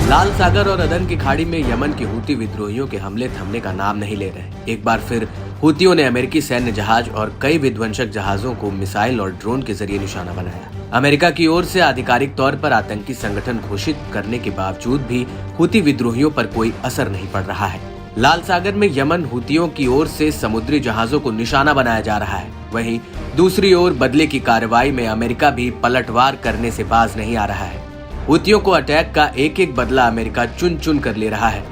लाल सागर और अदन की खाड़ी में यमन के हूती विद्रोहियों के हमले थमने का नाम नहीं ले रहे। एक बार फिर हूतियों ने अमेरिकी सैन्य जहाज और कई विध्वंसक जहाजों को मिसाइल और ड्रोन के जरिए निशाना बनाया। अमेरिका की ओर से आधिकारिक तौर पर आतंकी संगठन घोषित करने के बावजूद भी हूती विद्रोहियों पर कोई असर नहीं पड़ रहा है। लाल सागर में यमन हूतियों की ओर से समुद्री जहाजों को निशाना बनाया जा रहा है। वहीं दूसरी ओर बदले की कार्रवाई में अमेरिका भी पलटवार करने से बाज नहीं आ रहा है। हूतियों को अटैक का एक एक बदला अमेरिका चुन चुन कर ले रहा है।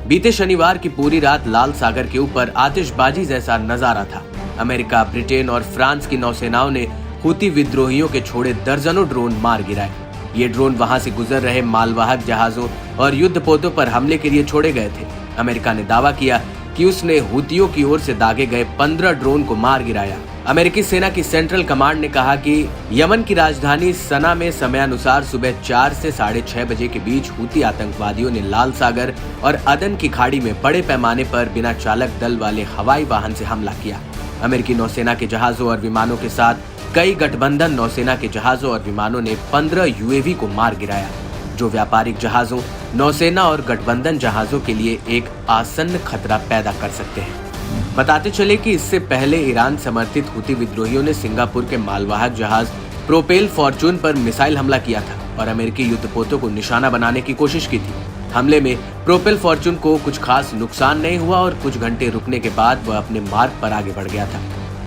बीते शनिवार की पूरी रात लाल सागर के ऊपर आतिशबाजी जैसा नजारा था। अमेरिका, ब्रिटेन और फ्रांस की नौसेनाओं ने हूती विद्रोहियों के छोड़े दर्जनों ड्रोन मार गिराए। ये ड्रोन वहां से गुजर रहे मालवाहक जहाजों और युद्धपोतों पर हमले के लिए छोड़े गए थे। अमेरिका ने दावा किया कि उसने हूतियों की ओर से दागे गए 15 ड्रोन को मार गिराया। अमेरिकी सेना की सेंट्रल कमांड ने कहा कि यमन की राजधानी सना में समयानुसार सुबह 4 से 6:30 बजे के बीच हूती आतंकवादियों ने लाल सागर और अदन की खाड़ी में बड़े पैमाने पर बिना चालक दल वाले हवाई वाहन से हमला किया। अमेरिकी नौसेना के जहाजों और विमानों के साथ कई गठबंधन नौसेना के जहाजों और विमानों ने 15 यूएवी को मार गिराया, जो व्यापारिक जहाजों, नौसेना और गठबंधन जहाजों के लिए एक आसन्न खतरा पैदा कर सकते हैं। बताते चले कि इससे पहले ईरान समर्थित हूती विद्रोहियों ने सिंगापुर के मालवाहक जहाज प्रोपेल फॉर्चून पर मिसाइल हमला किया था और अमेरिकी युद्धपोतों को निशाना बनाने की कोशिश की थी। हमले में प्रोपेल फॉर्चून को कुछ खास नुकसान नहीं हुआ और कुछ घंटे रुकने के बाद वह अपने मार्ग पर आगे बढ़ गया था।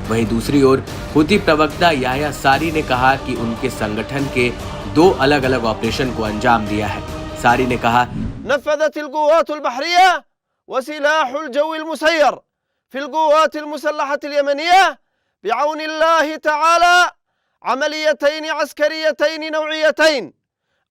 वहीं दूसरी ओर हूती प्रवक्ता याह्या सारी ने कहा कि उनके संगठन के 2 अलग अलग ऑपरेशन को अंजाम दिया है। सारी ने कहा, नफ़ज़तिल क़ुव्वातुल बहरिया व सिलाहुल जव्विल मुसय्यर फिल क़ुव्वातिल मुसल्लहतिल यमनिया बिअौनिल्लाहि तआला अमलियतैन अस्करियतैन नौइयतैन।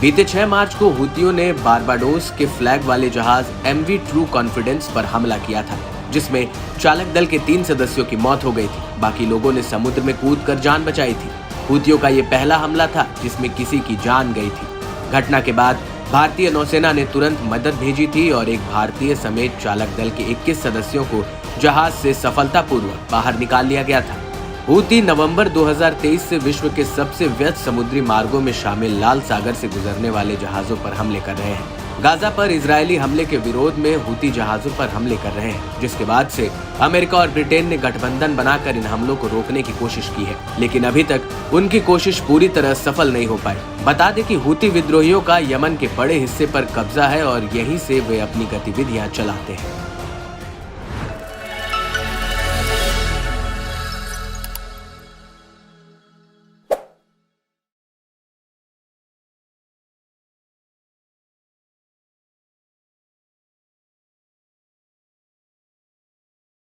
बीते 6 मार्च को हूतियों ने बारबाडोस के फ्लैग वाले जहाज MV ट्रू कॉन्फिडेंस पर हमला किया था, जिसमें चालक दल के 3 सदस्यों की मौत हो गई थी। बाकी लोगों ने समुद्र में कूदकर जान बचाई थी। हूतियों का ये पहला हमला था जिसमें किसी की जान गई थी। घटना के बाद भारतीय नौसेना ने तुरंत मदद भेजी थी और एक भारतीय समेत चालक दल के 21 सदस्यों को जहाज से सफलतापूर्वक बाहर निकाल लिया गया था। हूती नवंबर 2023 से विश्व के सबसे व्यस्त समुद्री मार्गों में शामिल लाल सागर से गुजरने वाले जहाजों पर हमले कर रहे हैं। गाजा पर इजरायली हमले के विरोध में हूती जहाजों पर हमले कर रहे हैं, जिसके बाद से अमेरिका और ब्रिटेन ने गठबंधन बनाकर इन हमलों को रोकने की कोशिश की है, लेकिन अभी तक उनकी कोशिश पूरी तरह सफल नहीं हो पाई। बता दें कि हूती विद्रोहियों का यमन के बड़े हिस्से पर कब्जा है और यहीं से वे अपनी गतिविधियां चलाते हैं।